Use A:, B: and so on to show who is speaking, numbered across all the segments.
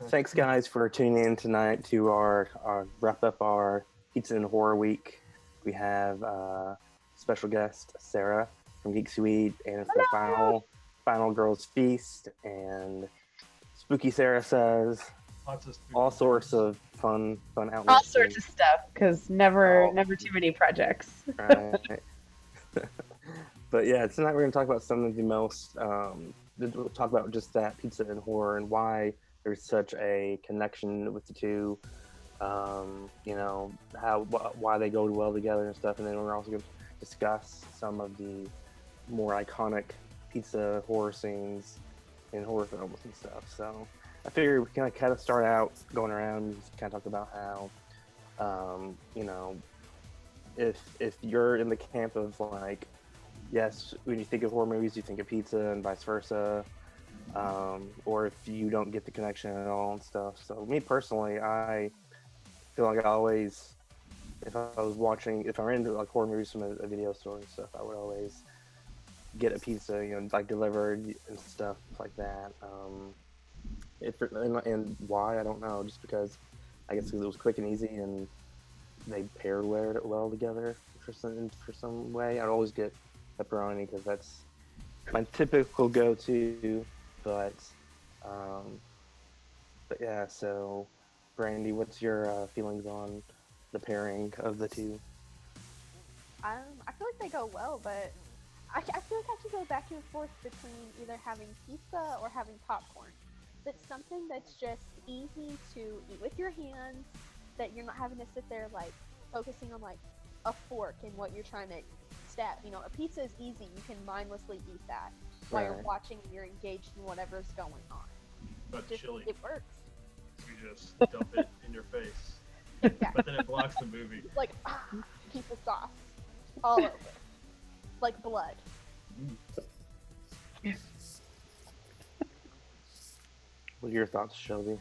A: thanks guys for tuning in tonight to our wrap up our Pizza and Horror Week. We have special guest Sarah from Geek Sweet, and for the final girls feast, and Spooky Sarah says all sorts of fun outlets.
B: All sorts of stuff, because never too many projects.
A: Right. But yeah, tonight we're going to talk about some of the most. We'll talk about just that pizza and horror and why there's such a connection with the two. Why they go well together and stuff, and then we're also going to discuss some of the more iconic pizza horror scenes in horror films and stuff. So I figured we can kind of start out going around and just kind of talk about how, if you're in the camp of like, yes, when you think of horror movies, you think of pizza and vice versa, or if you don't get the connection at all and stuff. So me personally, I feel like I always, if I'm into like horror movies from a video store and stuff, I would always get a pizza, like delivered and stuff like that. And why, I don't know, just because I guess because it was quick and easy and they paired well together for some way. I'd always get pepperoni because that's my typical go-to. But yeah. So, Brandy, what's your feelings on the pairing of the two?
C: I feel like they go well, but I feel like I could go back and forth between either having pizza or having popcorn. That's something that's just easy to eat with your hands, that you're not having to sit there like focusing on like a fork and what you're trying to stab. A pizza is easy. You can mindlessly eat that while you're watching and you're engaged in whatever's going on.
D: But chili.
C: It works.
D: You just dump it in your face. Yeah. But then it blocks the movie.
C: Like, pizza sauce all over. Like blood.
A: What are your thoughts, Shelby?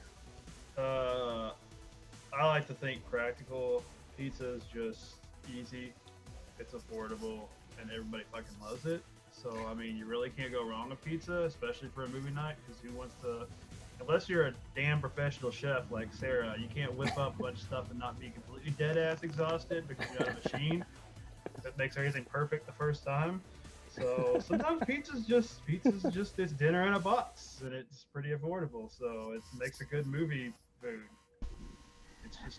D: I like to think practical. Pizza is just easy. It's affordable, and everybody fucking loves it. So, I mean, you really can't go wrong with pizza, especially for a movie night, because who wants to... Unless you're a damn professional chef like Sarah, you can't whip up a bunch of stuff and not be completely dead-ass exhausted because you got a machine that makes everything perfect the first time. So sometimes pizza's just it's dinner in a box, and it's pretty affordable, so it makes a good movie food.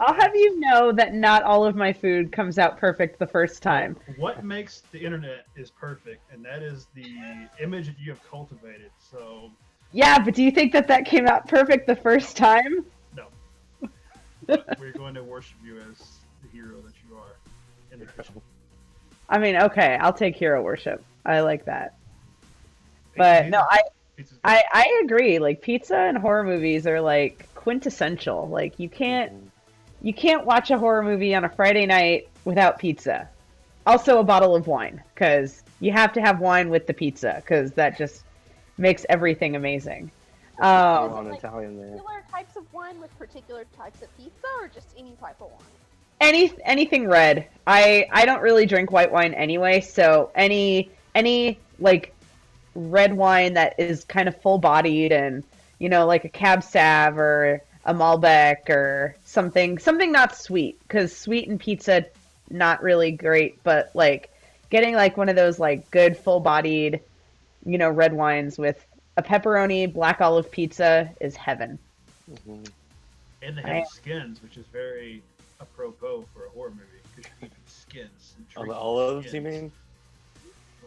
B: I'll have you know that not all of my food comes out perfect the first time.
D: What makes the internet is perfect, and that is the image that you have cultivated. So
B: yeah, but do you think that came out perfect the first time?
D: No. But we're going to worship you as the hero that you are in the kitchen.
B: I mean, okay, I'll take hero worship. I like that. But no, I agree. Like, pizza and horror movies are like quintessential. Like, you can't watch a horror movie on a Friday night without pizza. Also a bottle of wine, because you have to have wine with the pizza, because that just makes everything amazing.
A: Italian there.
C: Particular types of wine with particular types of pizza, or just any type of wine?
B: Anything red. I don't really drink white wine anyway, so any like red wine that is kind of full bodied and like a Cab Sav or a Malbec or something not sweet, because sweet and pizza not really great, but like getting like one of those like good full bodied red wines with a pepperoni black olive pizza is heaven.
D: Mm-hmm. And they have skins, which is very apropos for a horror movie, because you're eating skins.
A: Oh, the olives, you mean?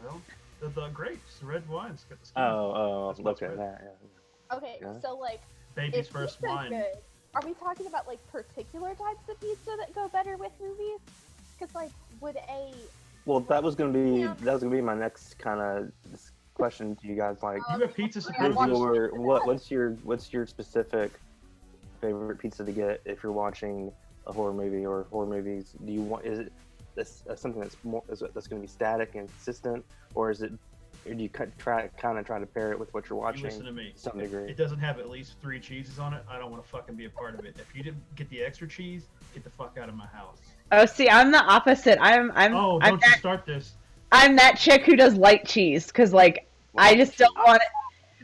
D: Well, the grapes, the red wines got the skins.
A: Oh, okay, that, yeah.
C: Okay, so like,
D: baby's first wine.
C: Good, are we talking about like particular types of pizza that go better with movies? Because like,
A: well, that was gonna be my next kind of question to you guys. Like,
D: you have pizza
A: what's your specific favorite pizza to get if you're watching a horror movie or horror movies? Do you want, is it something that's going to be static and consistent, or do you try to pair it with what you're watching?
D: Listen to me.
A: To some degree.
D: It doesn't have at least 3 cheeses on it, I don't want to fucking be a part of it. If you didn't get the extra cheese, get the fuck out of my house.
B: Oh, see, I'm the opposite.
D: Don't you start this.
B: I'm that chick who does light cheese, because like I just don't want it.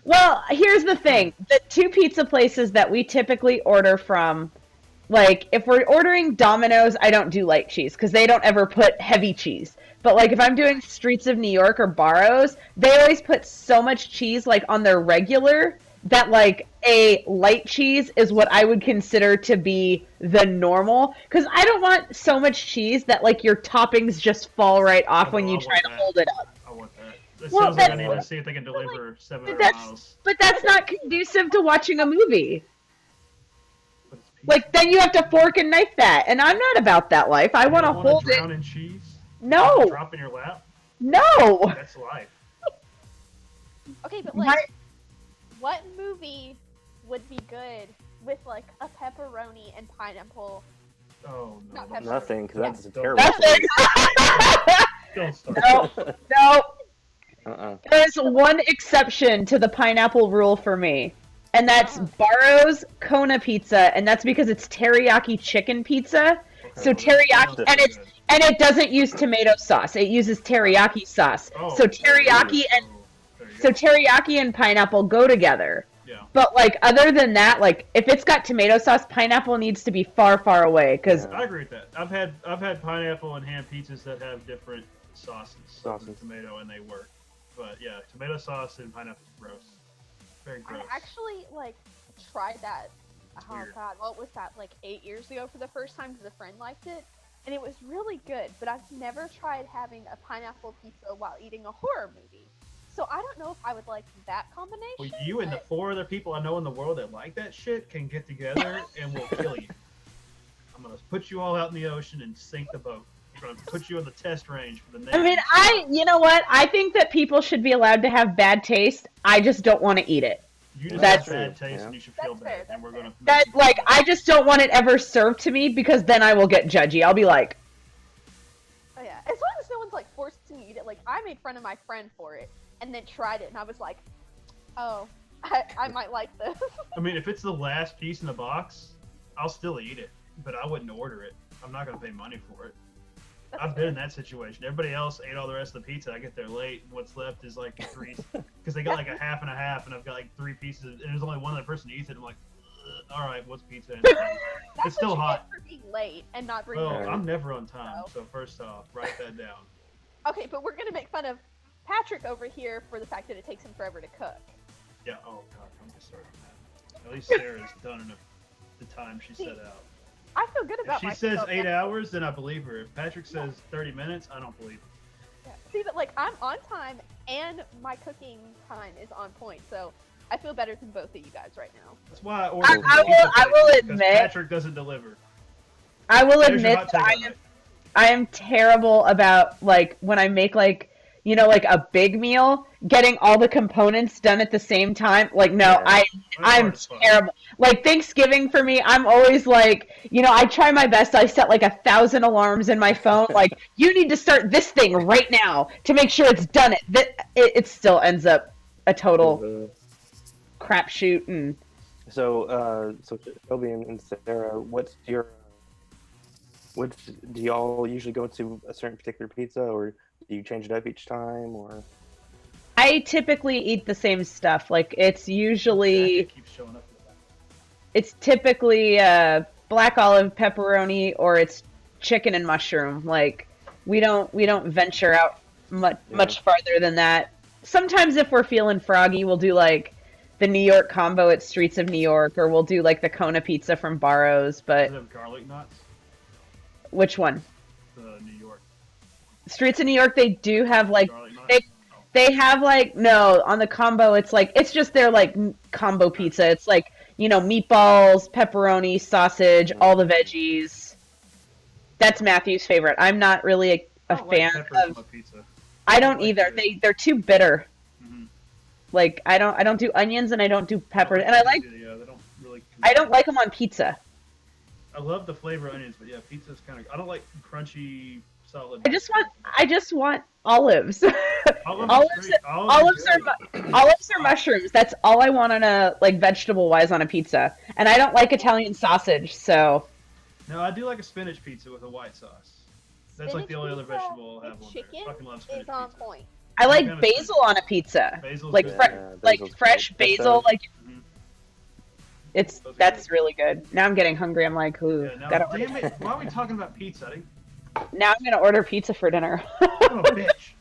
B: Well, here's the thing. The two pizza places that we typically order from, like, if we're ordering Domino's, I don't do light cheese because they don't ever put heavy cheese. But, like, if I'm doing Streets of New York or Barrows, they always put so much cheese, like, on their regular that, like, a light cheese is what I would consider to be the normal. Because I don't want so much cheese that, like, your toppings just fall right off when you try to hold it up.
D: I want that. It
B: Well,
D: sounds like I
B: that's-
D: need to see if they can deliver 700
B: But
D: miles.
B: that's not conducive to watching a movie.
D: But it's pizza.
B: Like, then you have to fork and knife that, and I'm not about that life. I
D: You
B: want to
D: don't wanna
B: hold it.
D: drown in cheese?
B: No,
D: Drop in your lap?
B: no.
D: That's life.
C: Okay, but like,
B: My-
C: what movie would be good with like a pepperoni and pineapple?
D: Oh, no.
C: Not
D: don't
C: pepperoni.
D: start.
A: Nothing, because that's a
D: Don't-
A: terrible.
B: Nothing.
D: Don't start.
B: No, no.
A: Uh-uh.
B: There's one exception to the pineapple rule for me, and that's Barrows Kona pizza, and that's because it's teriyaki chicken pizza. So teriyaki, and it doesn't use tomato sauce. It uses teriyaki sauce.
D: Oh,
B: So teriyaki and
D: there you
B: so
D: go.
B: teriyaki and pineapple go together.
D: Yeah.
B: But like other than that, like if it's got tomato sauce, pineapple needs to be far, far away because
D: I agree with that. I've had pineapple and ham pizzas that have different sauces.
A: Sauces.
D: Tomato, and they work. But yeah, tomato sauce and pineapple is gross. Very gross.
C: I actually like tried that. Oh
D: weird.
C: god, what was that? Like 8 years ago for the first time because a friend liked it, and it was really good. But I've never tried having a pineapple pizza while eating a horror movie. So I don't know if I would like that combination.
D: Well, you and the 4 other people I know in the world that like that shit can get together and we'll kill you. I'm gonna put you all out in the ocean and sink the boat. I'm gonna put you on the test range for the next.
B: I mean, you know what? I think that people should be allowed to have bad taste. I just don't want to eat it.
D: You just
B: That's-
D: have bad taste
A: Yeah.
D: and you should feel
C: That's fair,
D: bad, and we're
C: that's
D: gonna.
B: That like I just don't want it ever served to me because then I will get judgy. I'll be like,
C: Oh yeah, as long as no one's like forcing you to eat it. Like I made fun of my friend for it, and then tried it, and I was like, oh, I might like this.
D: I mean, if it's the last piece in the box, I'll still eat it, but I wouldn't order it. I'm not gonna pay money for it.
C: That's
D: I've
C: fair.
D: been in that situation. Everybody else ate all the rest of the pizza. I get there late, and what's left is like 3, because they got like a half and a half, and I've got like 3 pieces, and there's only one other person who eats it. I'm like, "Ugh, all right, what's pizza?
C: That's
D: It's still
C: what you
D: hot.
C: get for being late and not bringing.
D: Well,
C: your
D: I'm
C: food.
D: never on time, so first off, write that down.
C: Okay, but we're gonna make fun of Patrick over here for the fact that it takes him forever to cook.
D: Yeah. Oh God, I'm just starting that. At least Sarah's done enough the time she set out.
C: I feel good
D: If
C: about
D: she
C: myself.
D: says 8 hours, then I believe her. If Patrick says 30 minutes, I don't believe her.
C: Yeah. See, but like I'm on time and my cooking time is on point, so I feel better than both of you guys right now.
D: That's why I ordered.
B: I will
D: because
B: admit-
D: Patrick doesn't deliver.
B: I will
D: There's your
B: admit
D: hot
B: that
D: take on it.
B: I am terrible about like when I make like you know like a big meal, getting all the components done at the same time. Like no,
A: Yeah.
B: I'm
D: That's fun.
B: terrible. Like Thanksgiving for me, I'm always like, you know, I try my best. I set like 1,000 alarms in my phone. Like, you need to start this thing right now to make sure it's done. It still ends up a total
A: Uh,
B: crapshoot. And
A: so Toby and Sarah, do y'all usually go to a certain particular pizza, or do you change it up each time, or?
B: I typically eat the same stuff. Like it's usually.
D: Jack keeps showing up for that.
B: It's typically black olive pepperoni or it's chicken and mushroom. Like we don't venture out much farther than that. Sometimes if we're feeling froggy, we'll do like the New York combo at Streets of New York, or we'll do like the Kona pizza from Barrows. But
D: Does it have garlic knots?
B: which one?
D: The New York
B: Streets of New York, they do have like
D: garlic knots.
B: they have like no on the combo. It's like it's just their like combo pizza. It's like meatballs, pepperoni, sausage, all the veggies. That's Matthew's favorite. I'm not really a
D: I don't like
B: fan
D: peppers on
B: of.
D: my pizza.
B: I don't
D: like
B: either.
D: it.
B: They're too bitter.
D: Mhm.
B: Like I don't do onions and I don't do peppers. And I like
D: Yeah, they don't really.
B: I don't like them on pizza.
D: I love the flavor of onions, but yeah, pizza's kind of. I don't like crunchy, solid.
B: I just want olives.
D: Olives
B: Olives are mushrooms. That's all I want on a like vegetable wise on a pizza. And I don't like Italian sausage, so
D: No, I do like a spinach pizza with a white sauce. That's like the only other
C: Spinach pizza
D: vegetable I'll have
C: with
D: on there.
C: chicken
D: Fucking love spinach
C: is on
D: pizza.
C: point.
B: I like
D: kinda
B: basil on a pizza.
D: Basil's
B: Like
D: good.
B: like
A: basil's
B: fresh
A: great.
B: basil. Like
D: Mhm.
B: that's really good. Now I'm getting hungry. I'm like, ooh,
D: Yeah, now,
B: gotta
D: damn it! Why are we talking about pizza?
B: now I'm gonna order pizza for dinner.
D: Oh, bitch.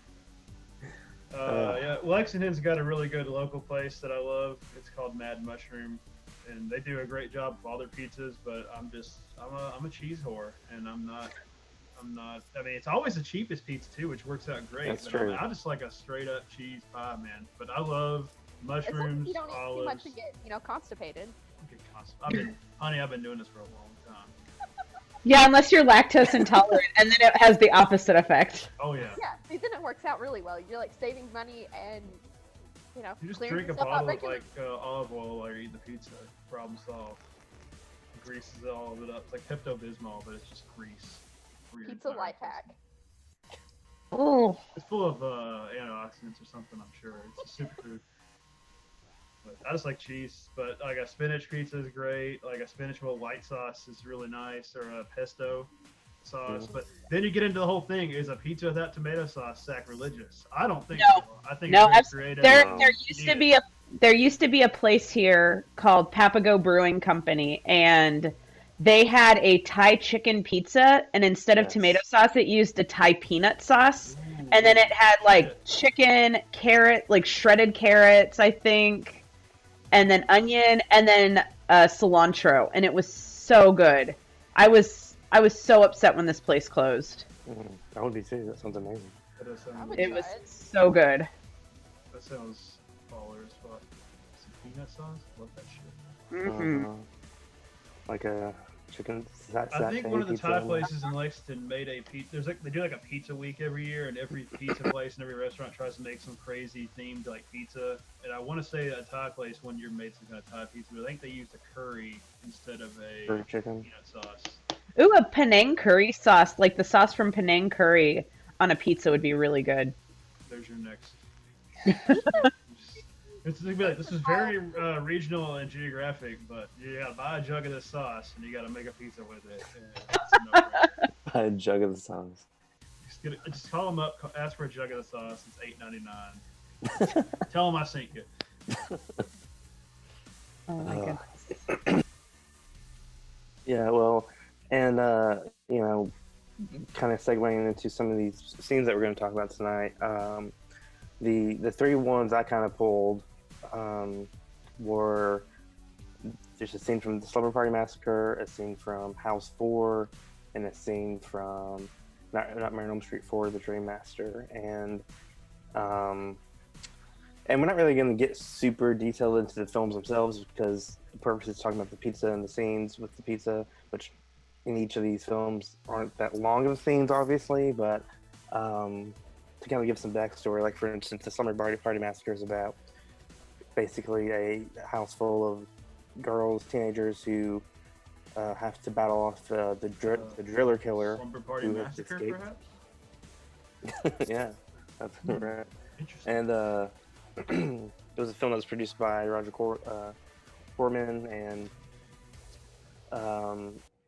D: Yeah, Lexington's got a really good local place that I love. It's called Mad Mushroom, and they do a great job with all their pizzas. But I'm a cheese whore, and I'm not. I mean, it's always the cheapest pizza too, which works out great.
A: That's
D: but
A: true.
D: I just like a straight up cheese pie, man. But I love mushrooms,
C: you don't eat too much
D: olives.
C: and get, constipated.
D: I've been doing this for a long time.
B: Yeah, unless you're lactose intolerant, and then it has the opposite effect.
D: Oh yeah.
C: Yeah, see, then it works out really well. You're like saving money and,
D: You just
C: clearing
D: drink a
C: yourself out
D: bottle of
C: regularly.
D: olive oil while you're eating the pizza. Problem solved. Greases all of it up. It's like Pepto Bismol, but it's just grease. for your
C: Pizza
D: entire
C: life
D: pizza.
C: hack.
B: Ooh.
D: It's full of antioxidants or something, I'm sure. It's a superfood. But I just like cheese. But like a spinach pizza is great. Like a spinach with white sauce is really nice, or a pesto sauce.
A: Mhm.
D: But then you get into the whole thing: is a pizza without tomato sauce sacrilegious? I don't think
B: No.
D: so. I think
B: No,
D: it's very creative.
B: there used to be a place here called Papago Brewing Company, and they had a Thai chicken pizza, and instead of
A: Yes.
B: tomato sauce, it used a Thai peanut sauce,
D: Ooh,
B: and then it had like
D: shit.
B: chicken, carrot, like shredded carrots, I think, and then onion, and then cilantro, and it was so good. I was so upset when this place closed.
A: I would be too. That sounds amazing.
D: That does sound
C: I would
D: really
B: It
C: try
B: was
C: it.
B: so good.
D: That sounds baller as fuck. Some peanut sauce? Love that shit.
B: Hmm.
A: Like a chicken
D: I think one of the
A: pizza.
D: Thai places in Lexington made a pizza. They do like a pizza week every year, and every pizza place and every restaurant tries to make some crazy themed like pizza. And I want to say a Thai place one year made some kind of Thai pizza, but I think they used a curry instead of a
A: Curry chicken.
D: peanut sauce.
B: Ooh, a Penang curry sauce, like the sauce from Penang curry on a pizza would be really good.
D: There's your next. It's gonna be like, this is very regional and geographic, but you gotta buy a jug of this sauce and you gotta make a pizza with it. And it's a no-brainer.
A: Buy a jug of the sauce.
D: Just call them up, ask for a jug of the sauce. It's $8.99. Tell them I sent you.
B: Oh my
A: Uh,
B: goodness.
A: Yeah, well, and kind of segueing into some of these scenes that we're going to talk about tonight. The three ones I kind of pulled were there's a scene from the Slumber Party Massacre, a scene from House 4, and a scene from Nightmare on Elm Street 4, The Dream Master, and we're not really going to get super detailed into the films themselves because the purpose is talking about the pizza and the scenes with the pizza, which in each of these films aren't that long of scenes, obviously, but to kind of give some backstory, like for instance, the Slumber Party Massacre is about basically a house full of girls, teenagers who have to battle off the driller killer.
D: Slumber Party
A: who has
D: Massacre,
A: escaped.
D: perhaps?
A: Yeah, that's right.
D: Interesting.
A: And it was a film that was produced by Roger Corman, and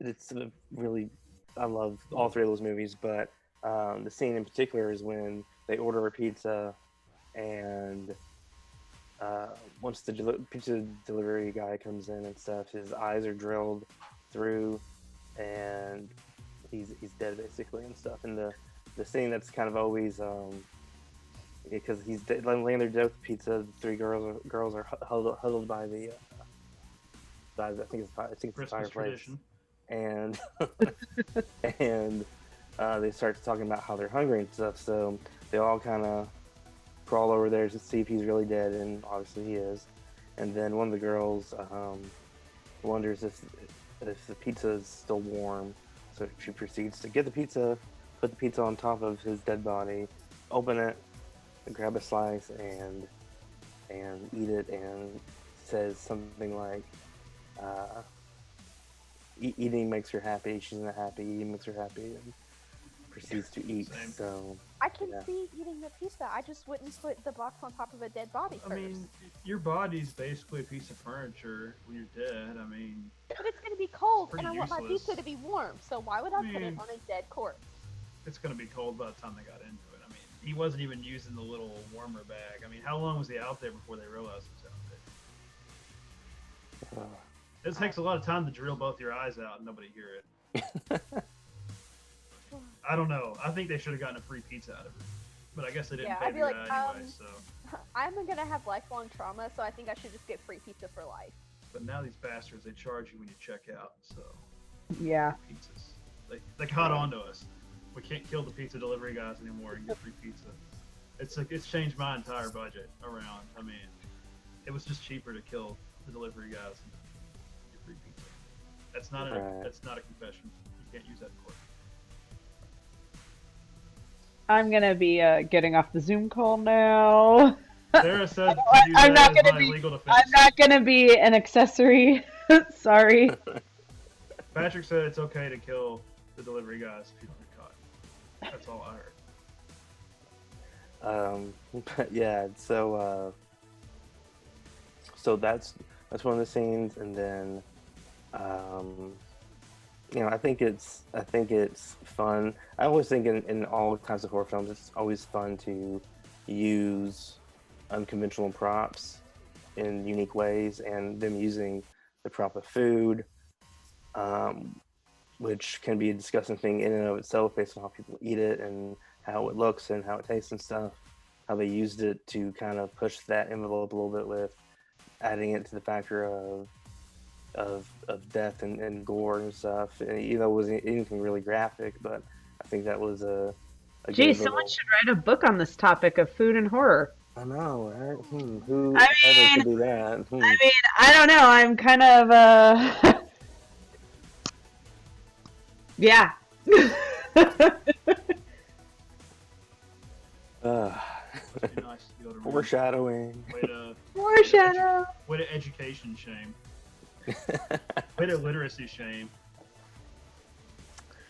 A: it's a really, I love all three of those movies, but the scene in particular is when they order a pizza, and once the pizza delivery guy comes in and stuff, his eyes are drilled through, and he's dead basically and stuff. And the scene that's kind of always because he's laying there dead with the pizza. The three girls are huddled by the I think it's the fireplace,
D: tradition.
A: and and they start talking about how they're hungry and stuff. So they all kind of crawl over there to see if he's really dead, and obviously he is. And then one of the girls wonders if the pizza is still warm, so she proceeds to get the pizza, put the pizza on top of his dead body, open it, grab a slice, and eat it, and says something like, eating makes her happy, she's not happy, eating makes her happy, and proceeds to eat.
D: Same.
A: So
C: I can
A: yeah.
C: see eating the pizza. I just wouldn't put the box on top of a dead body first.
D: I mean, your body's basically a piece of furniture when you're dead. I mean,
C: but it's going to be cold,
D: pretty
C: and I want my
D: useless.
C: pizza to be warm. So why would I put it
D: mean-
C: on a dead corpse?
D: it's gonna be cold by the time they got into it. I mean, he wasn't even using the little warmer bag. I mean, how long was he out there before they realized he was out there? It takes a lot of time to drill both your eyes out and nobody hear it. I don't know. I think they should have gotten a free pizza out of it. But I guess they didn't
C: Yeah,
D: pay
C: I'd be
D: the
C: like,
D: guy anyway, so.
C: I'm gonna have lifelong trauma, so I think I should just get free pizza for life.
D: But now these bastards, they charge you when you check out, so.
B: Yeah.
D: Pizzas. They caught on to us. We can't kill the pizza delivery guys anymore and get free pizza. It's changed my entire budget around. I mean, it was just cheaper to kill the delivery guys and get free pizza. That's not a confession. You can't use that in court.
B: I'm gonna be getting off the Zoom call now.
D: Sarah said
B: I'm not gonna
D: my
B: be.
D: legal defense.
B: I'm not gonna be an accessory. Sorry.
D: Patrick said it's okay to kill the delivery guys if you don't get caught. That's all I heard.
A: But yeah, so that's one of the scenes, and then I think it's fun. I always think in all kinds of horror films, it's always fun to use unconventional props in unique ways, and them using the prop of food, which can be a disgusting thing in and of itself based on how people eat it and how it looks and how it tastes and stuff. How they used it to kind of push that envelope a little bit with adding it to the factor of death and gore and stuff. And, it wasn't anything really graphic, but I think that was a
B: Gee, someone should write a book on this topic of food and horror.
A: I know, right? Who
B: I
A: ever
B: mean,
A: could do that?
B: I mean, I don't know. I'm kind of yeah.
D: Must be nice to be able to read.
A: Foreshadowing.
B: Foreshadow.
D: Way to education shame. Way to literacy shame.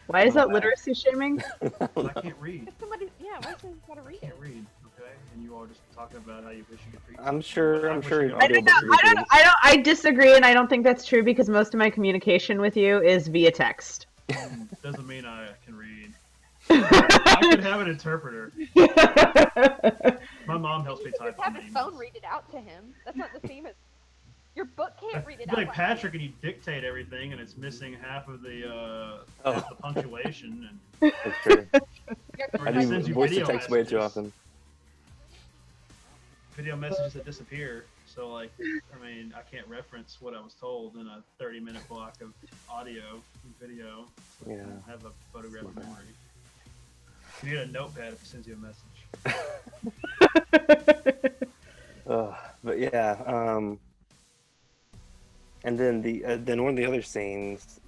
B: Why is that literacy shaming?
D: I can't read.
C: If somebody, why somebody gotta read
D: I
C: it?
D: can't read, okay? And you all just talking about how you wish you could read.
A: I'm sure.
B: I disagree, and I don't think that's true because most of my communication with you is via text.
D: Doesn't mean I can read. I could have an interpreter. My mom helps me type
C: Just have
D: on
C: his
D: emails.
C: phone read it out to him. That's not the same as your book can't read it
D: You're
C: out.
D: like
C: loud.
D: Patrick, and you dictate everything, and it's missing half of the
A: Oh.
D: the punctuation. And
A: That's true.
C: Your-
A: I
D: He
A: do
D: sends you
A: voice to
D: video
A: text way too
D: messages.
A: often.
D: Video messages that disappear. So, like, I mean, I can't reference what I was told in a 30-minute block of audio and video. So
A: Yeah.
D: I have a photographic memory. You need a notepad if he sends you a message.
A: But yeah, and then then one of the other scenes,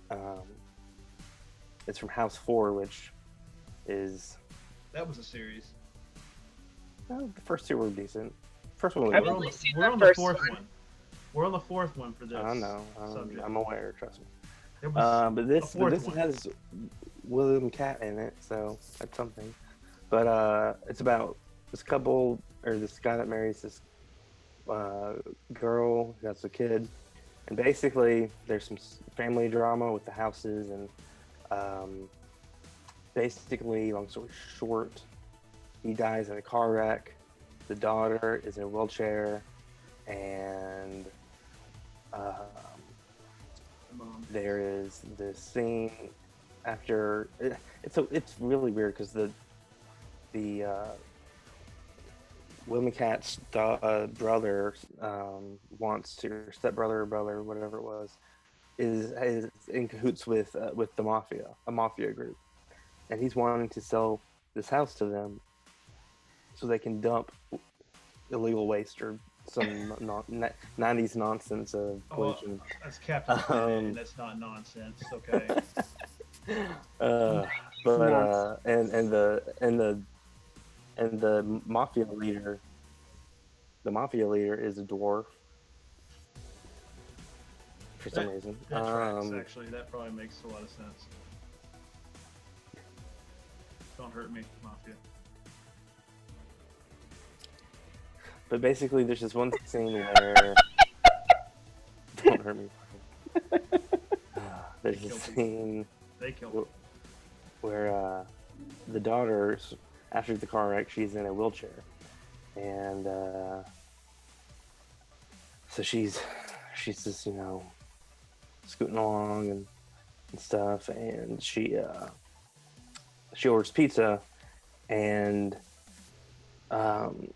A: it's from House 4, which is
D: That was a series.
A: the first two were decent. First one was
B: I've
A: good.
B: only seen
D: We're
B: the
D: on the
B: first
D: fourth
B: one.
D: one. We're on the fourth one for this.
A: I know.
D: subject.
A: I'm aware. Trust me.
D: There was
A: But
D: a
A: this
D: fourth
A: one
D: one.
A: has William Cat in it, so that's something. But it's about this couple, or this guy that marries this girl who has a kid, and basically there's some family drama with the houses, and basically, long story short, he dies in a car wreck. The daughter is in a wheelchair, and there is this scene after it's really weird because the William Cat's brother wants to, or stepbrother or brother, whatever it was, is in cahoots with the mafia, a mafia group, and he's wanting to sell this house to them so they can dump illegal waste or some 90s nonsense of pollution.
D: That's Captain Planet, that's not nonsense. Okay.
A: And the mafia leader is a dwarf for some reason.
D: That tracks, actually. That probably makes a lot of sense. Don't hurt me, Mafia.
A: But basically, there's this one scene where don't hurt me. There's this scene
D: They killed him.
A: where the daughter after the car wreck, she's in a wheelchair, and so she's just scooting along and stuff, and she orders pizza, and um,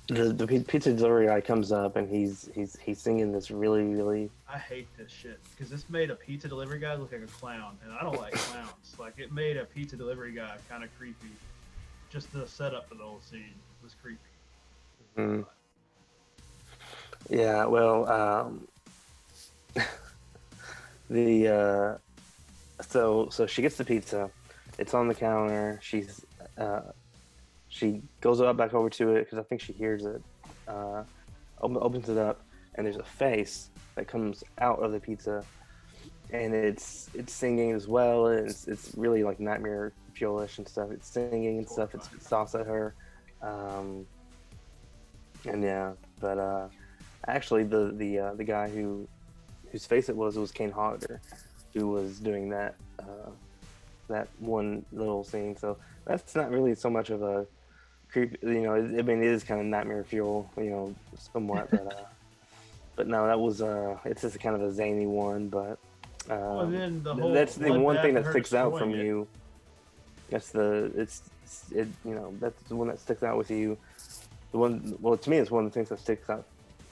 A: the pizza delivery guy comes up, and he's singing this really.
D: I hate this shit because this made a pizza delivery guy look like a clown, and I don't like clowns. Like, it made a pizza delivery guy kind of creepy. Just the setup for the whole scene was creepy.
A: Mm. Yeah, well, the so she gets the pizza. It's on the counter. She goes back over to it because I think she hears it. Opens it up, and there's a face that comes out of the pizza, and it's singing as well. And it's really like nightmare fuelish and stuff. It's singing and stuff. It stops at her, and yeah. But actually, the guy whose face it was Kane Hodder, who was doing that one little scene. So that's not really so much of a creep. I mean, it is kind of nightmare fuel, somewhat. But no, that was it's just kind of a zany one. But
D: then the whole
A: that's the one thing that sticks out from
D: it.
A: you. That's that's the one that sticks out with you. The one, well, to me, it's one of the things that sticks out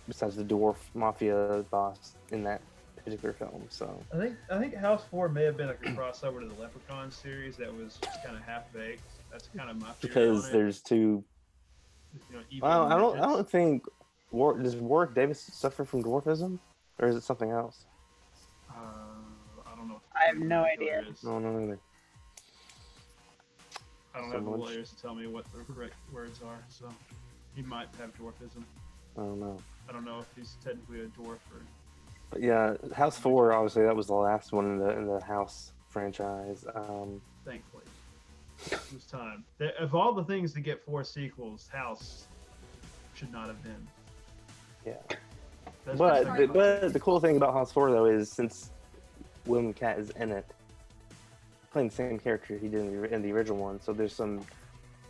A: besides the dwarf mafia boss in that particular film. So
D: I think House 4 may have been like a crossover to the Leprechaun series that was kind of half baked. That's kind of my theory
A: because
D: on it.
A: there's two.
D: Evil
A: I
D: midgets.
A: don't think does Warwick Davis suffer from dwarfism, or is it something else?
D: I don't know.
B: I have no idea.
A: No, either.
D: I don't have the lawyers to tell me what the correct words are, so he might have dwarfism.
A: I don't know.
D: I don't know if he's technically a dwarf or.
A: But yeah, House 4, obviously that was the last one in the House franchise.
D: Thankfully, it was time. Of all the things to get 4 sequels, House should not have been.
A: Yeah.
D: But
A: the cool thing about House 4 though is since William Cat is in it, playing the same character he did in the original one, so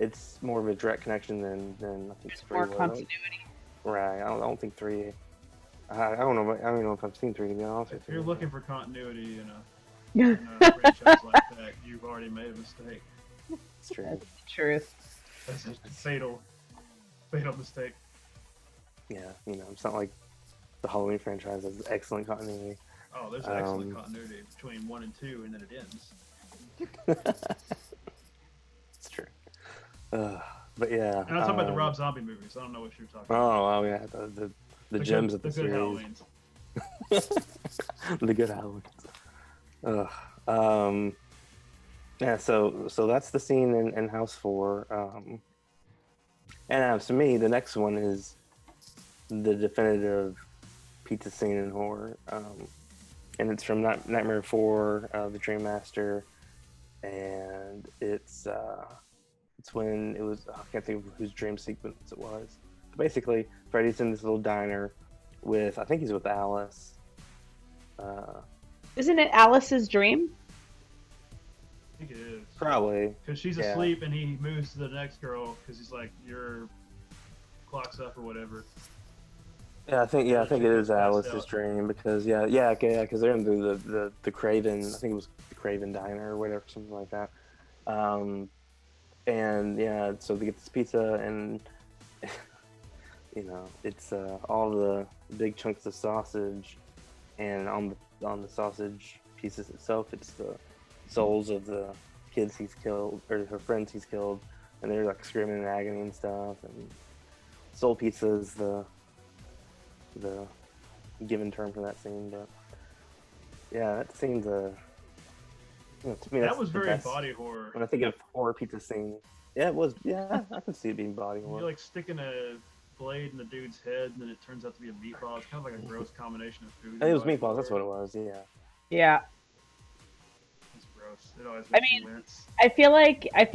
A: it's more of a direct connection than I think 3
B: More
A: was.
B: continuity.
A: Right. I don't think 3. I don't know. I don't even know if I've seen 3 to be honest.
D: if you're looking for continuity in a franchise like that, you've already made a mistake.
A: It's true.
B: That's the truth.
D: That's a fatal mistake.
A: Yeah, it's not like the Halloween franchise has excellent continuity.
D: Oh, there's excellent continuity between 1 and 2, and then it ends.
A: It's true. But yeah.
D: And I'm talking about the Rob Zombie movies. I don't know what you're talking about.
A: Oh yeah, the gems of the
D: good
A: series.
D: Halloweens.
A: The good Halloweens. Yeah, so that's the scene in House 4. And to me, the next one is the definitive pizza scene in horror. And it's from Nightmare 4, The Dream Master, and it's when it was, I can't think of whose dream sequence it was. But basically, Freddy's in this little diner I think he's with Alice.
B: Isn't it Alice's dream?
D: I think it is.
A: Probably.
D: Because she's asleep and he moves to the next girl because he's like, your clock's up or whatever.
A: Yeah, I think it is Alice's dream because because they're in the Craven. I think it was the Craven Diner or whatever, something like that. And yeah, so they get this pizza and it's all the big chunks of sausage, and on the sausage pieces itself, it's the souls of the kids he's killed or her friends he's killed, and they're like screaming in agony and stuff. And soul pizza is the given term for that scene, but yeah, that seems to me
D: that was very body horror.
A: When I think of horror pizza scene, yeah, it was. Yeah, I can see it being body horror.
D: You're like sticking a blade in the dude's head, and then it turns out to be a meatball. It's kind of like a gross combination of food.
A: I think it was meatballs. That's what it was. Yeah.
B: Yeah.
D: It's gross. It always
B: I
D: makes me
B: mean,
D: wince.
B: I feel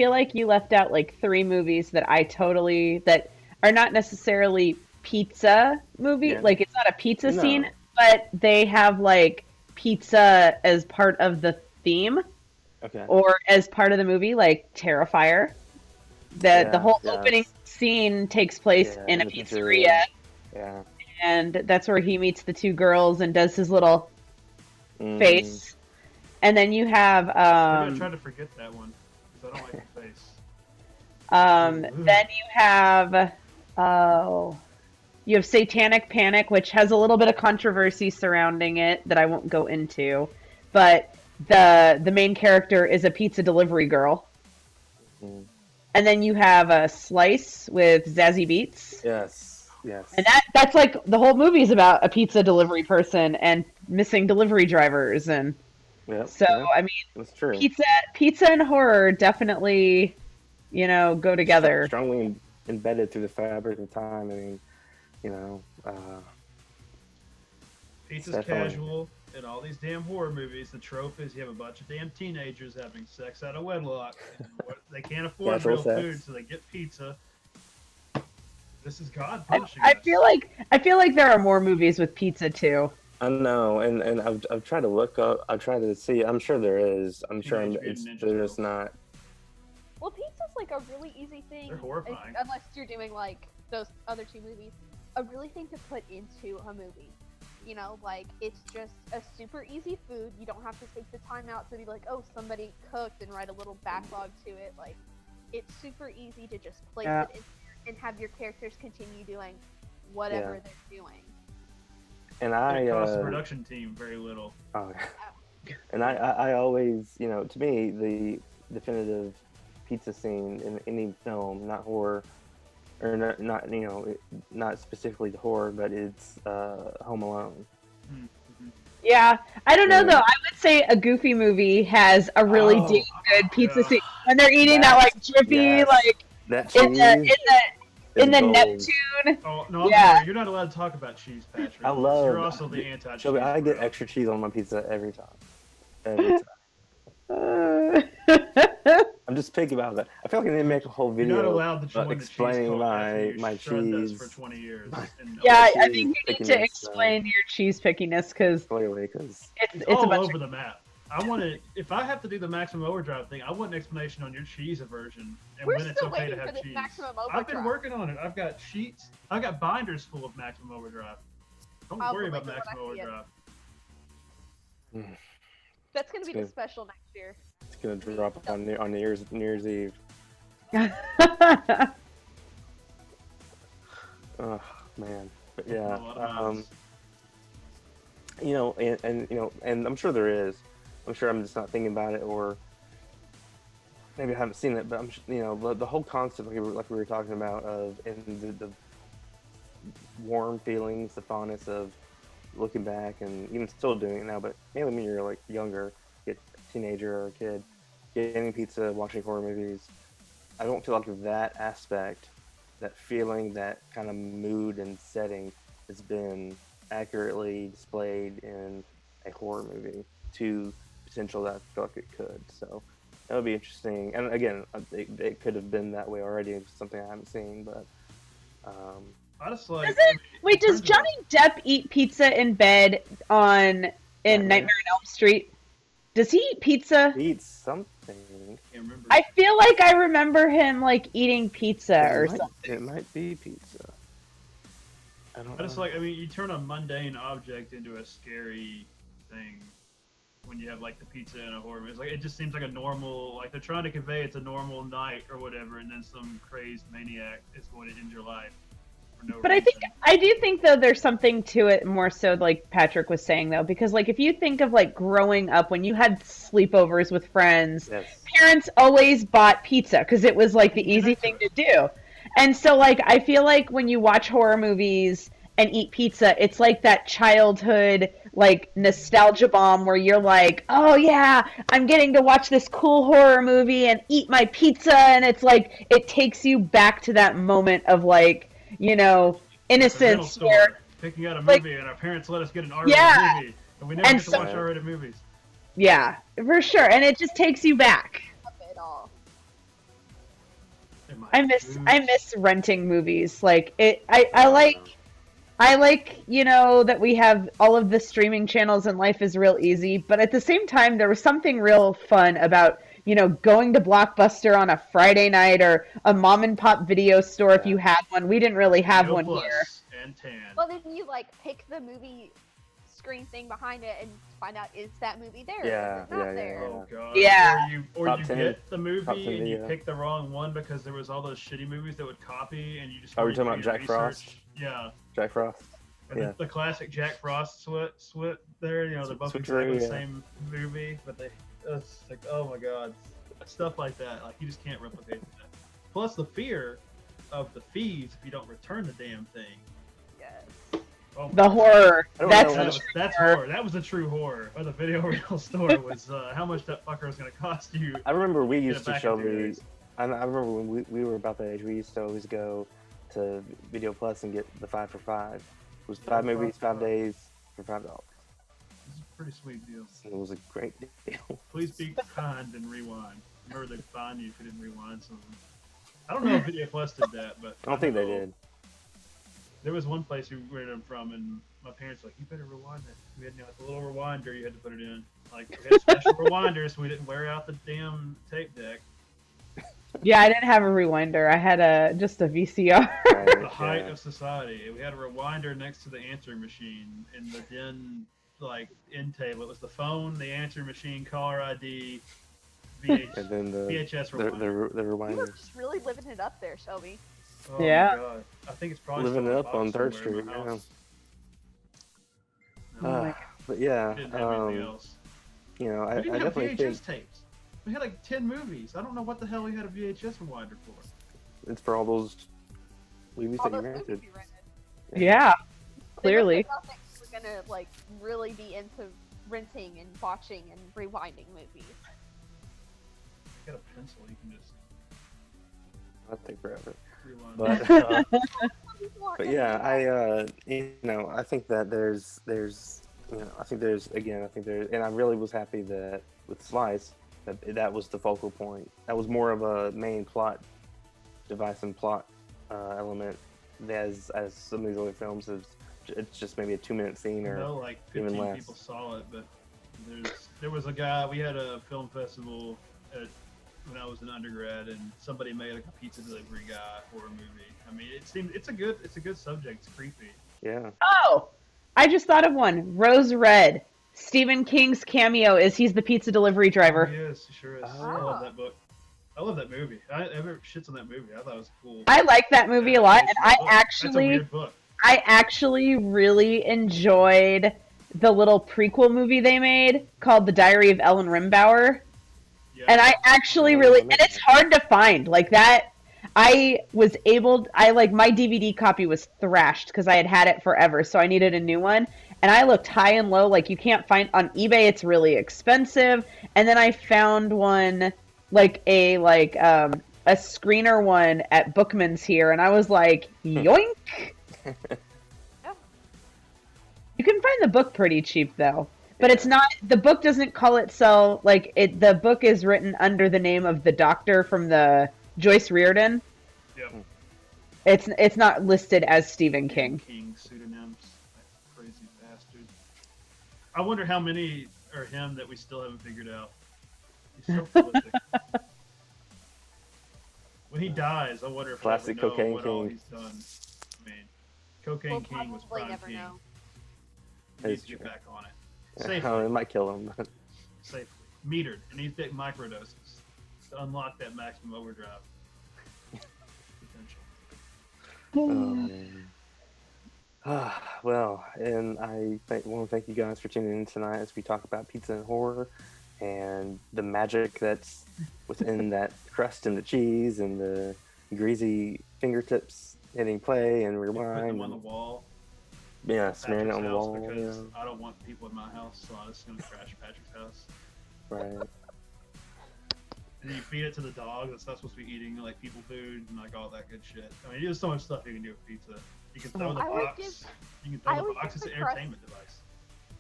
B: like you left out like 3 movies that that are not necessarily pizza movie.
A: Yeah.
B: Like, it's not a pizza
A: No.
B: scene, but they have like pizza as part of the theme.
A: Okay.
B: or as part of the movie, like Terrifier. The whole opening
A: Yes.
B: scene takes place
A: Yeah,
B: in a
A: in the
B: pizzeria,
A: pizzeria. Yeah.
B: and that's where he meets the two girls and does his little
A: Mm-hmm.
B: face. And then you have
D: Maybe I tried to forget that one because I don't like the face.
B: then you have oh you have Satanic Panic, which has a little bit of controversy surrounding it that I won't go into, but the main character is a pizza delivery girl.
A: Mm.
B: And then you have a Slice with Zazie Beetz.
A: Yes.
B: And
A: Yes.
B: that's like the whole movie is about a pizza delivery person and missing delivery drivers, and
A: Yep.
B: so
A: Yep.
B: I mean
A: That's true.
B: pizza and horror definitely, go together.
A: Strongly embedded through the fabric of time. I mean,
D: Pizza's
A: definitely.
D: casual. In all these damn horror movies, the trope is you have a bunch of damn teenagers having sex out of wedlock. And they can't afford
A: Casual
D: real
A: sex.
D: food, so they get pizza. This is God
B: I,
D: punishing
B: I
D: us.
B: feel like there are more movies with pizza too.
A: I know, and I've tried to look up. I've tried to see. I'm sure there is. I'm sure
D: Teenage Mutant Ninja
A: they're just
D: Turtles.
A: not.
C: Well, pizza's like a really easy thing.
D: They're horrifying.
C: Unless you're doing like those other two movies, a really thing to put into a movie. Like it's just a super easy food. You don't have to take the time out to be like, oh, somebody cooked and write a little backlog to it. Like, it's super easy to just place
B: Yeah.
C: it in and have your characters continue doing whatever
A: Yeah.
C: they're doing.
A: And
D: It costs the production team very little.
A: Oh, and I always, to me, the definitive pizza scene in any film, not horror, or not specifically the horror, but it's Home Alone.
D: Mm-hmm.
B: Yeah, I don't know
A: Yeah.
B: though. I would say a Goofy movie has a really
A: Oh,
B: damn good pizza
D: yeah.
B: scene when they're eating that like drippy
A: Yes.
B: like
A: That
B: in the
A: cheese
B: in the
A: is gold.
B: Neptune.
D: Oh no, I'm
B: Yeah.
D: sorry. You're not allowed to talk about cheese, Patrick.
A: I love.
D: You're also the anti-cheese.
A: Shelby, I get
D: bro.
A: extra cheese on my pizza every time. Every time. I'm just picky about that. I feel like I need to make a whole
D: You're
A: video
D: not allowed to
A: about
D: join the cheese
A: explaining
D: cult after you
A: my
D: shunned us
A: cheese.
D: for 20 years. And
B: Yeah, I
A: cheese
B: think you need to
A: pickiness,
B: explain your cheese pickiness because
A: clearly, because
B: it's
D: all
B: a bunch
D: over the map. I want to. If I have to do the maximum overdrive thing, I want an explanation on your cheese aversion and
C: We're
D: when it's
C: still
D: okay to
C: waiting for
D: have
C: this
D: cheese.
C: maximum
D: I've been
C: overdrive.
D: working on it. I've got sheets. I've got binders full of maximum overdrive. Don't
C: I'll
D: worry about
C: believe it when
D: maximum
C: I see it.
D: overdrive.
C: That's gonna be the
A: good.
C: special next year.
A: it's gonna drop on New Year's Eve. Oh man, but yeah,
D: A lot of mouths.
A: and I'm sure there is. I'm sure I'm just not thinking about it, or maybe I haven't seen it. But the whole concept, like we were talking about, of and the warm feelings, the fondness of looking back, and even still doing it now. But mainly when you're like younger, a teenager or a kid, getting pizza, watching horror movies. I don't feel like that aspect, that feeling, that kind of mood and setting has been accurately displayed in a horror movie to potential that I feel like it could. So that would be interesting. And again, it could have been that way already. It's something I haven't seen, but
D: I just like.
B: Wait, does Johnny Depp eat pizza in bed in Nightmare on Elm Street? Does he eat pizza?
A: he eats something.
D: Can't remember.
B: I feel like I remember him like eating pizza or something.
A: It might be pizza. I don't
D: I just
A: know.
D: like. I mean, you turn a mundane object into a scary thing when you have like the pizza in a horror movie. It's like it just seems like a normal. Like they're trying to convey it's a normal night or whatever, and then some crazy maniac is going to end your life for no
B: But
D: reason.
B: I do think though there's something to it more so like Patrick was saying though, because like if you think of like growing up when you had sleepovers with friends,
A: Yes.
B: parents always bought pizza because it was like the easy thing to do. And so like I feel like when you watch horror movies and eat pizza, it's like that childhood like nostalgia bomb where you're like, oh yeah, I'm getting to watch this cool horror movie and eat my pizza, and it's like it takes you back to that moment of like,
D: The rental
B: innocence
D: store,
B: where
D: picking out a
B: like-
D: movie, and our parents let us get an R-rated
B: Yeah.
D: movie, and we never
B: And
D: get to
B: so-
D: watch R-rated movies.
B: yeah, for sure, and it just takes you back.
C: Of it all.
D: In my
B: I
D: youth.
B: miss renting movies. Like it I like I like, that we have all of the streaming channels and life is real easy, but at the same time, there was something real fun about, going to Blockbuster on a Friday night or a mom and pop video store if
A: Yeah.
B: you had one. We didn't really have
D: Video
B: one here.
D: Plus and Tan.
C: Well, then you like pick the movie screen thing behind it and find out is that movie there?
A: Yeah,
C: Is it not
A: yeah,
C: there?
D: Oh god.
B: Yeah.
D: Or
A: Top
D: you
A: 10.
D: get the
A: Top
D: movie
A: 10
D: and you
A: video.
D: pick the wrong one because there was all those shitty movies that would copy and you just.
A: Are we
D: weren't
A: talking about
D: doing
A: Jack
D: your
A: Frost?
D: research. Yeah.
A: Jack Frost.
D: And
A: Yeah.
D: the classic Jack Frost swit there. They're both
A: Switcheroo,
D: exactly the
A: yeah.
D: same movie, but it's like, oh my god, stuff like that. Like you just can't replicate that. Plus the fear of the fees if you don't return the damn thing.
C: Yes.
D: Oh my
B: The horror.
A: I don't
B: That's
A: know.
B: the
D: That's
B: horror.
D: horror. That was a true horror. Or the video rental store was how much that fucker was going to cost you.
A: I remember we
D: Get
A: used
D: it
A: to
D: back
A: show
D: in 2
A: me.
D: days.
A: I remember when we were about that age, we used to always go to Video Plus and get the 5 for 5. It was 5
D: Yeah,
A: movies, 5
D: $5.
A: days for $5.
D: This is a pretty sweet deal.
A: It was a great deal.
D: Please be kind and rewind. Remember they'd fine you if you didn't rewind something. I don't know if Video Plus did that, but
A: I don't think they
D: know
A: did.
D: There was one place we rented them from, and my parents were like, "You better rewind it." We had like a little rewinder you had to put it in. Like we had special rewinders, so we didn't wear out the damn tape deck.
B: Yeah, I didn't have a rewinder. I had just a VCR.
A: Right,
D: The height
A: yeah.
D: of society. We had a rewinder next to the answering machine in the den, like end table. It was the phone, the answering machine, caller ID,
A: And then
D: VHS
A: the
D: rewinder.
A: the
C: You were
A: rewinder.
C: just really living it up there, Shelby.
D: Oh
B: Yeah.
D: my god. I think it's probably
A: Living
D: still in
A: it
D: a
A: up
D: box
A: on 3rd
D: somewhere in
A: Street.
D: my
A: Yeah.
D: house.
B: Oh my
A: But yeah,
D: We didn't have anything else.
A: you know, I
D: We didn't have
A: definitely
D: VHS
A: think
D: tapes. We had like 10 movies. I don't know what the hell we had a VHS rewinder for.
A: it's for all those movies
C: All
A: that you
C: those
A: rented.
C: movies you rented.
B: Yeah,
C: They
B: clearly.
C: must have thought that you were gonna like really be into renting and watching and rewinding movies.
D: You got a pencil, you can just
A: That'd take forever.
D: rewind.
A: But but yeah, I think that there's I think there's and I really was happy that with Slice that was the focal point. That was more of a main plot device and plot element as some of these other films it's just maybe a 2-minute scene
D: I
A: or
D: know like
A: even
D: 15
A: less.
D: people saw it, but there was a guy, we had a film festival when I was an undergrad, and somebody made like a pizza delivery guy horror movie. I mean, it's a good subject. It's creepy.
A: Yeah.
B: Oh, I just thought of one. Rose Red. Stephen King's cameo is he's the pizza delivery driver.
D: Oh, yes, he sure is. I
A: Ah.
D: love that book. I love that movie. I ever shits on that movie. I thought it was cool.
B: I like that movie a lot, and
D: That's a weird book.
B: I actually really enjoyed the little prequel movie they made called The Diary of Ellen Rimbauer.
D: Yeah.
B: And I actually really, and it's hard to find like that. I like my DVD copy was thrashed because I had it forever, so I needed a new one. And I looked high and low, like you can't find on eBay. It's really expensive. And then I found one, like a screener one at Bookman's here, and I was like, yoink. You can find the book pretty cheap though. But it's not, the book doesn't call itself, like, the book is written under the name of the doctor from the Joyce Reardon.
D: Yep.
B: It's not listed as Stephen King.
D: King pseudonyms. That crazy bastard. I wonder how many are him that we still haven't figured out. He's so prolific. When he dies, I wonder if
A: Classic
D: we'll ever know
A: Cocaine
D: what all
A: King.
D: he's done. I mean, Cocaine
C: We'll
D: King was
C: probably
D: Prime
C: never
D: King.
C: know.
D: He needs
A: That's
D: to get
A: true.
D: back on it.
A: Oh,
D: Safely.
A: it might kill him.
D: Safely. Metered. It needs big microdoses to unlock that maximum overdrive potential.
A: Well, and I want to thank you guys for tuning in tonight as we talk about pizza and horror and the magic that's within that crust and the cheese and the greasy fingertips hitting play and
D: Put them
A: rewind.
D: on the wall.
A: Yeah, smearing it on the
D: Patrick's
A: wall.
D: house
A: Yeah,
D: because I don't want people in my house, so I'm just gonna trash Patrick's house.
A: right.
D: And you feed it to the dog that's not supposed to be eating like people food and like all that good shit. I mean, there's so much stuff you can do with pizza. You can throw the
C: I would
D: box.
C: give-
D: You can
C: I
D: throw the
C: would
D: box
C: give
D: as an
C: the crust-
D: entertainment device.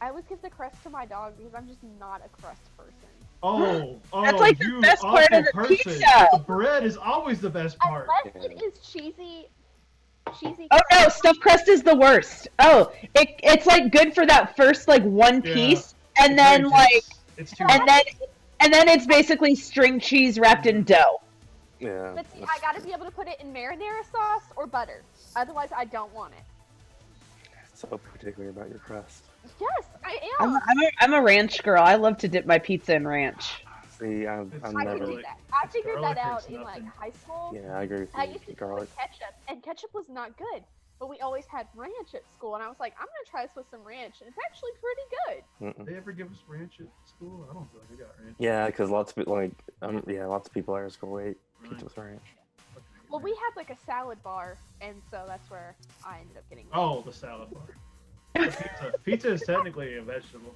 C: I always give the crust to my dog because I'm just not a crust person.
D: Oh,
B: That's like the
D: you
B: best part
D: awful
B: of the
D: person.
B: pizza.
D: The bread is always the best part.
C: Unless it is cheesy, cheesy.
B: Oh no, stuffed crust is the worst. Oh, it's like good for that first like one
D: Yeah.
B: piece, and
D: It's
B: then
D: very
B: like,
D: dense. It's too
B: and
D: much.
B: then it's basically string cheese wrapped in dough.
A: Yeah.
C: But see, I gotta be able to put it in marinara sauce or butter. Otherwise, I don't want it.
A: So particular about your crust.
C: Yes, I am.
B: I'm a ranch girl. I love to dip my pizza in ranch.
A: See, I'm
D: It's
C: I
A: never.
C: can do
D: garlic.
C: that. I
D: It's
C: figured
D: garlic
C: that
D: or
C: out
D: it's
C: in like
D: nothing.
C: high school.
A: Yeah, I agree with
C: I
A: you.
C: used to do
A: Garlic.
C: with ketchup, and ketchup was not good. But we always had ranch at school, and I was like, I'm gonna try this with some ranch, and it's actually pretty good.
A: Mm-mm.
D: They ever give us ranch at school? I don't feel like we got ranch.
A: Yeah, because lots of people lots of people at our school ate
D: Right.
A: pizza with ranch.
C: Well, we had like a salad bar, and so that's where I ended up getting.
D: Oh, the salad bar. Pizza. Pizza is technically a vegetable,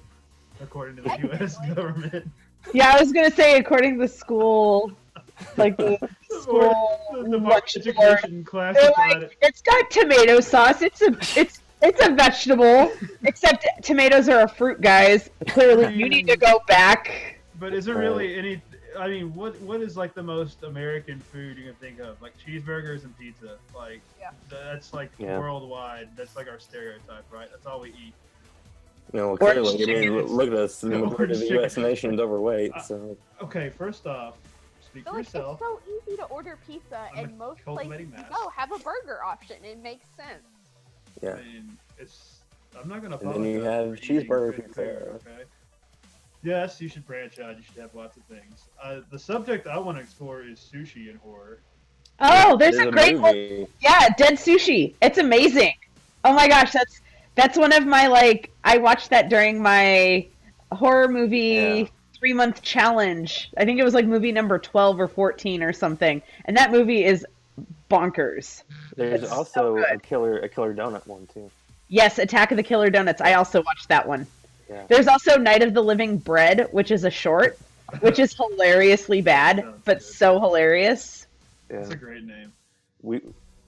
D: according to the U.S.
C: Technically.
D: government.
B: Yeah, I was gonna say according to school, like the school
D: The
B: lunch board,
D: education
B: they're
D: classified
B: like,
D: it.
B: it's got tomato sauce. It's a vegetable. Except tomatoes are a fruit, guys. Clearly, you need to go back.
D: But is there really any? I mean, what is like the most American food you can think of? Like cheeseburgers and pizza. Like
C: Yeah.
D: that's like
A: Yeah.
D: worldwide. That's like our stereotype, right? That's all we eat.
A: You know,
B: Or
A: clearly, I mean,
D: chicken.
A: look at us. The
D: Or
A: majority of the U.S.
D: chicken.
A: nation is overweight, so
D: Okay, first off, speak
C: So,
D: for
C: like,
D: yourself.
C: it's so easy to order pizza,
D: I'm
C: and most places
D: cultivating
C: you
D: mass.
C: go have a burger option. It makes sense.
A: yeah.
D: I mean, it's. I'm not gonna
A: And then
D: apologize.
A: you have
D: for eating
A: cheeseburger
D: good
A: pizza.
D: food, okay? Yes, you should branch out. You should have lots of things. The subject I want to explore is sushi and horror.
B: Oh, there's a great one.
A: movie.
B: Yeah, Dead Sushi. It's amazing. Oh my gosh, that's one of my like. I watched that during my horror movie
A: Yeah.
B: 3-month challenge. I think it was like movie number 12 or 14 or something. And that movie is bonkers.
A: There's
B: It's
A: also
B: so good.
A: a killer donut one too.
B: Yes, Attack of the Killer Donuts. I also watched that one.
A: Yeah.
B: There's also Night of the Living Bread, which is a short, which is hilariously bad,
D: Sounds
B: but
D: good.
B: so hilarious.
A: Yeah.
D: That's a great name.
A: We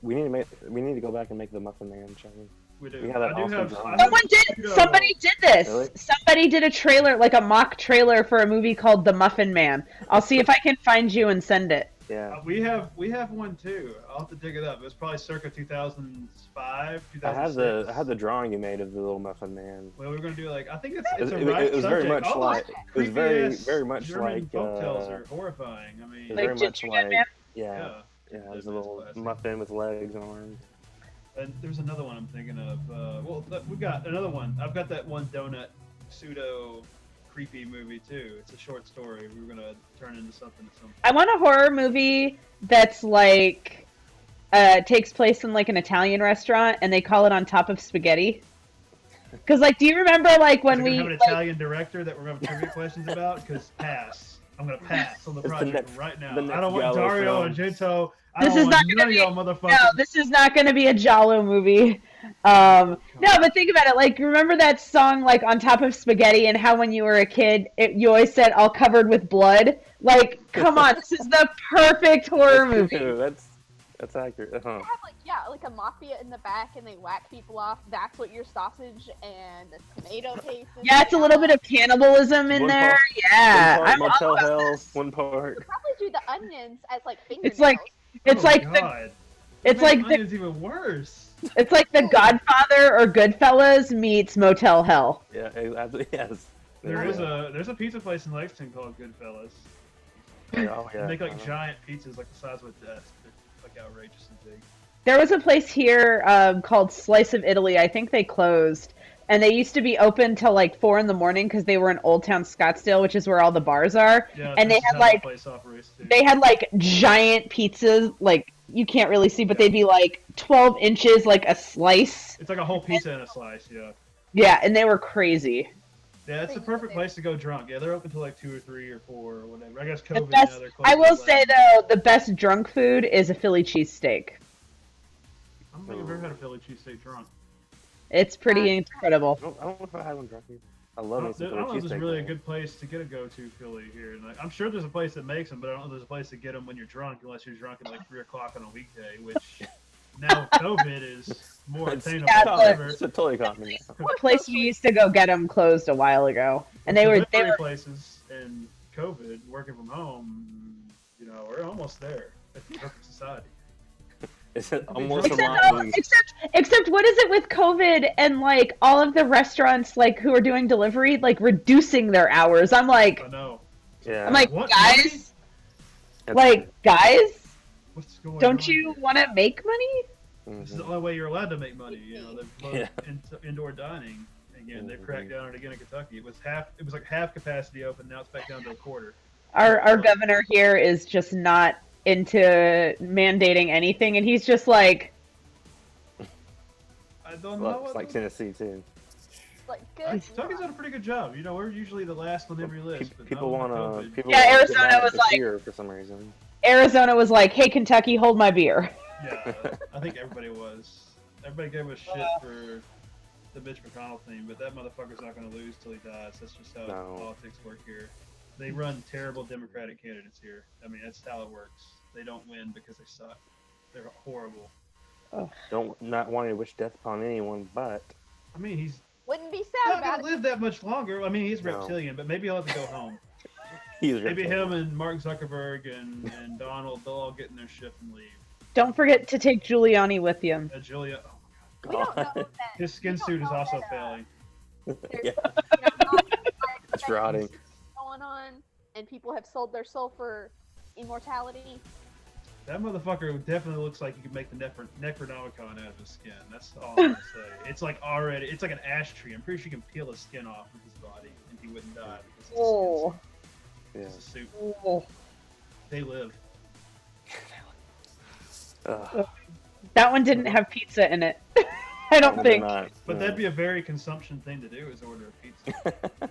A: need to go back and make the Muffin Man challenge.
D: We do.
A: We have that
D: I do
A: awesome
D: have.
A: drawing.
D: I have
B: Someone did.
D: to go-
B: Somebody did this.
A: Really?
B: Somebody did a trailer, like a mock trailer for a movie called The Muffin Man. I'll see if I can find you and send it.
A: Yeah.
D: We have one too. I'll have to dig it up. It was probably circa 2005,
A: I
D: 2006.
A: have the drawing you made of the little Muffin Man.
D: Well, we're gonna do like I think it's
A: It,
D: a
A: it-
D: right
A: it was very
D: subject.
A: much
D: All
A: like
D: those
A: it was very
D: creepy-ass
A: much
D: German
A: like
D: folktales are horrifying. I mean,
A: it was
B: Like
A: very much
B: Ginger
A: like
B: Dead Man?
A: yeah,
D: yeah.
A: it was a little
D: Classic.
A: muffin with legs and arms.
D: And there's another one I'm thinking of. We got another one. I've got that one donut pseudo creepy movie too. It's a short story. We were gonna turn into something at some point.
B: I want a horror movie that's like takes place in like an Italian restaurant, and they call it On Top of Spaghetti. Because like, do you remember like when
D: Is it
B: we
D: gonna have an
B: like,
D: Italian director that we're gonna have trivia questions about? Because pass. I'm gonna pass on the
A: It's the
D: project
A: next-
D: right now.
A: the next
D: I don't want
A: Giallo
D: Dario
A: film.
D: Argento. I
B: This
D: don't
B: is
D: want
B: not
D: none
B: gonna
D: of
B: be-
D: y'all motherfuckers.
B: no, this is not going to be a Giallo movie. No, but think about it. Like, remember that song, like, On Top of Spaghetti, and how when you were a kid, you always said, all covered with blood? Like, come on, this is the perfect horror movie.
A: That's accurate.
C: They have like a mafia in the back, and they whack people off. That's what your sausage and the tomato paste. is
B: Yeah, it's a little bit of cannibalism in
A: One
B: there.
A: part-
B: Yeah,
A: one
B: I'm
A: part
B: all
A: Motel
B: about
A: Hell,
B: this.
A: one part.
C: Probably do the onions as like fingernails.
B: It's like it's
D: Oh,
B: like
D: God.
B: it's
D: Man,
B: like the
D: Onion's even worse.
B: it's like the Godfather or Goodfellas meets Motel Hell.
A: Yeah, absolutely. Yes.
D: There's a pizza place in Lexington called Goodfellas.
A: Oh
D: They
A: yeah.
D: make like
A: I know.
D: giant pizzas like the size of a desk. They're like outrageously big.
B: There was a place here called Slice of Italy. I think they closed. And they used to be open till like 4 in the morning because they were in Old Town Scottsdale, which is where all the bars are.
D: Yeah,
B: And they
D: this is
B: had,
D: how
B: like-
D: that place operates too.
B: They had like giant pizzas, like you can't really see, but they'd be like 12 inches, like a slice.
D: It's like a whole pizza in a slice. Yeah.
B: Yeah, and they were crazy.
D: Yeah, it's the perfect place to go drunk. Yeah, they're open till like 2 or 3 or 4 or whatever. I guess
B: The
D: COVID
B: best,
D: now they're closed.
B: I will
D: at
B: say
D: 11.
B: though, the best drunk food is a Philly cheesesteak.
D: I don't think I've ever had a Philly cheesesteak drunk.
B: It's pretty incredible.
A: I don't know if I had one drunk either. I
D: I
A: love
D: don't
A: me some
D: know if
A: Philly
D: there's
A: cheesesteak,
D: really a
A: though.
D: good place to get a go-to Philly here. And like, I'm sure there's a place that makes them, but I don't know if there's a place to get them when you're drunk, unless you're drunk at like 3 o'clock on a weekday, which now COVID is more
A: It's,
D: attainable
B: Yeah,
D: than
B: but-
D: ever.
A: it's totally caught me now.
B: The place we used to go get them closed a while ago, and they
D: Delivery
B: were
D: places and COVID, working from home. You know, we're almost there. It's the perfect society.
A: It's
D: be
A: almost a
D: drunk.
A: lot.
B: Except what is it with COVID and like all of the restaurants like who are doing delivery like reducing their hours? I'm
D: I
B: like,
D: know.
A: Yeah.
B: I'm like,
D: What money?
B: guys, like guys,
D: What's going on?
B: don't you
D: here?
B: want to make money?
D: This is the only way you're allowed to make money. You know, they've closed
A: Yeah.
D: indoor dining again. They've cracked down on it again in Kentucky. It was like half capacity open. Now it's back down to a quarter.
B: Our governor here is just not into mandating anything, and he's just like,
D: I don't
A: Well,
D: know.
A: it's
D: What
A: like Tennessee too.
C: Like, good.
D: Kentucky's done a pretty good job. You know, we're usually the last on every list. But
A: People
D: not with
A: want to.
D: COVID.
A: People
B: Yeah,
A: wanna
B: Arizona
A: get mad at
B: was
A: the
B: like-
A: beer for some reason.
B: Arizona was like, hey Kentucky, hold my beer.
D: Yeah, I think everybody was. Everybody gave us shit for the Mitch McConnell thing, but that motherfucker's not going to lose till he dies. That's just how
A: No.
D: politics work here. They run terrible Democratic candidates here. I mean, that's how it works. They don't win because they suck. They're horrible.
A: Don't not wanting to wish death upon anyone, but
D: I mean, he's
C: Wouldn't be sad
D: not
C: about
D: going to
C: it.
D: live that much longer. I mean, he's
A: No.
D: reptilian, but maybe he'll have to go home.
A: he's
D: Maybe
A: reptilian.
D: him and Mark Zuckerberg and Donald, they'll all get in their ship and leave.
B: Don't forget to take Giuliani with you.
D: Julia, oh,
C: We don't know that.
D: his skin
C: we don't
D: suit is
C: know
D: also
C: that,
D: failing.
C: There's
A: Yeah. It's rotting.
C: going on, and people have sold their soul for immortality.
D: That motherfucker definitely looks like you could make the Necronomicon out of his skin. That's all I'm gonna say. It's like it's like an ash tree. I'm pretty sure you can peel his skin off of his body and he wouldn't die because it's
B: Oh,
A: Yeah.
D: a suit.
B: oh.
D: They live.
A: Ugh.
B: That one didn't have pizza in it. I don't
A: They're
B: think.
A: not,
D: But
A: no.
D: that'd be a very consumption thing to do is order a pizza.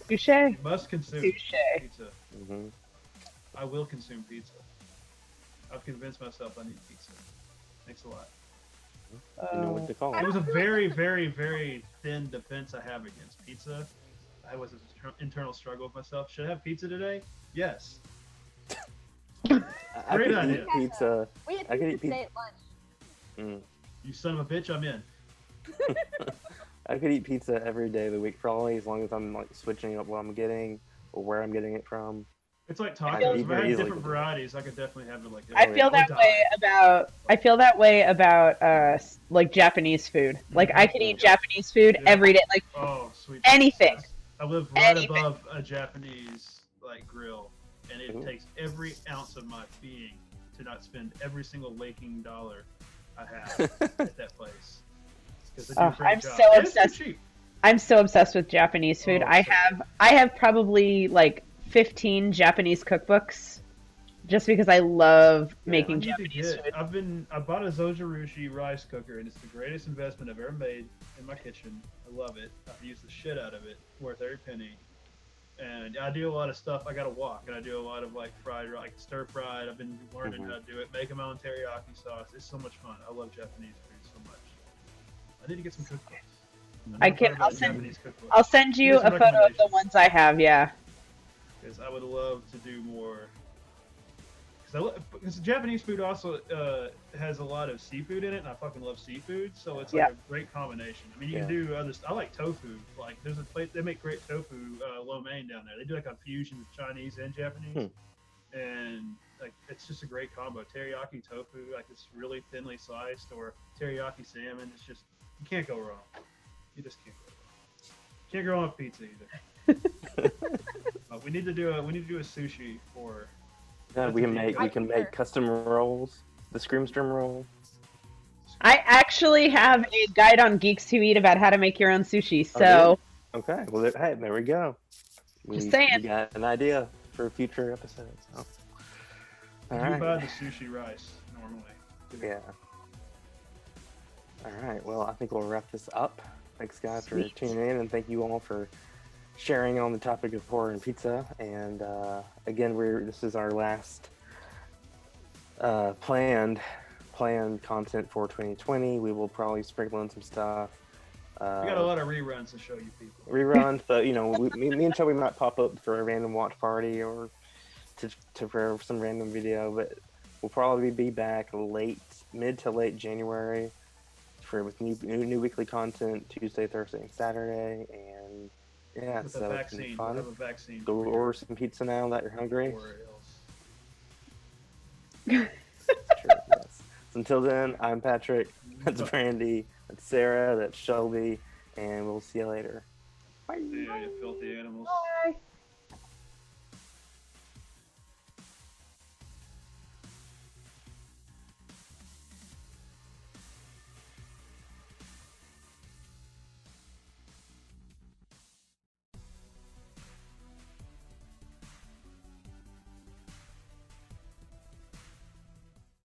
B: Touche.
D: You must consume
B: Touche.
D: pizza.
A: Mhm.
D: I will consume pizza. I've convinced myself I need pizza. Thanks a lot.
A: You know what to call
D: It
A: it.
D: was a very, very, very thin defense I have against pizza. I was an internal struggle with myself. Should I have pizza today? Yes.
A: I
D: Great
A: could
D: idea.
A: eat pizza.
C: We had
A: I could
C: pizza
A: eat pizza.
C: today at lunch.
A: Mm.
D: You son of a bitch, I'm in.
A: I could eat pizza every day of the week, probably, as long as I'm like switching up what I'm getting or where I'm getting it from.
D: It's like
A: I
D: tacos.
A: could
D: If I had
A: easily
D: different
A: do that.
D: varieties, I could definitely have it like
B: I
D: that.
B: feel that way about. I feel that way about like Japanese food. Like I could eat Japanese food
D: Yeah.
B: every day. Like
D: Oh, sweet.
B: Anything.
D: Jesus. I live right
B: Anything.
D: above a Japanese like grill, and it
A: Ooh.
D: takes every ounce of my being to not spend every single waking dollar I have at that place. 'Cause they do a
B: Oh,
D: great
B: I'm
D: job.
B: so
D: And it's
B: obsessed.
D: cheap.
B: I'm so obsessed with Japanese food.
D: Oh,
B: I
D: so
B: have probably like 15 Japanese cookbooks, just because I love
A: Yeah,
B: making
D: I need to
B: Japanese
D: get-
B: food.
D: I bought a Zojirushi rice cooker, and it's the greatest investment I've ever made in my kitchen. I love it. I've used the shit out of it. Worth every penny. And I do a lot of stuff. I got to walk, and I do a lot of like like stir fried. I've been learning how to do it, making my own teriyaki sauce. It's so much fun. I love Japanese food so much. I need to get some cookbooks.
B: I'll send you
D: Give me
B: a
D: some
B: photo of the
D: recommendations.
B: ones I have. Yeah.
D: Because I would love to do more. Because Japanese food also has a lot of seafood in it, and I fucking love seafood, so it's like
B: Yeah.
D: a great combination. I mean, you
A: Yeah.
D: can do other. I like tofu. Like, there's a place they make great tofu, lo mein down there. They do like a fusion of Chinese and Japanese, and like it's just a great combo. Teriyaki tofu, like it's really thinly sliced, or teriyaki salmon. It's just you can't go wrong. You just can't go wrong. Can't go wrong with pizza either. We need to do a sushi for.
A: Yeah, we can make
C: concur.
A: custom rolls. The Screamstream roll.
B: I actually have a guide on Geeks Who Eat about how to make your own sushi. So
A: Okay, well, hey, there we go.
B: Just saying.
A: We got an idea for future episodes. So. All
D: You
A: right.
D: buy the sushi rice normally.
A: Yeah. All right. Well, I think we'll wrap this up. Thanks, guys, for
B: Sweet.
A: tuning in, and thank you all for sharing on the topic of horror and pizza. And again, this is our last planned content for 2020. We will probably sprinkle in some stuff.
D: We got a lot of reruns to show you people.
A: Reruns, but me and Toby might pop up for a random watch party or for some random video. But we'll probably be back mid to late January with new weekly content Tuesday, Thursday, and Saturday. And yeah,
D: With
A: so
D: a
A: it's been
D: vaccine. We'll
A: fun.
D: have a vaccine.
A: Go order some pizza now that you're hungry.
D: Or else.
A: Sure, yes. So until Until then, I'm Patrick. That's Brandy. That's Sarah. That's Shelby. And we'll see you later. Bye.
D: See ya, you filthy animals.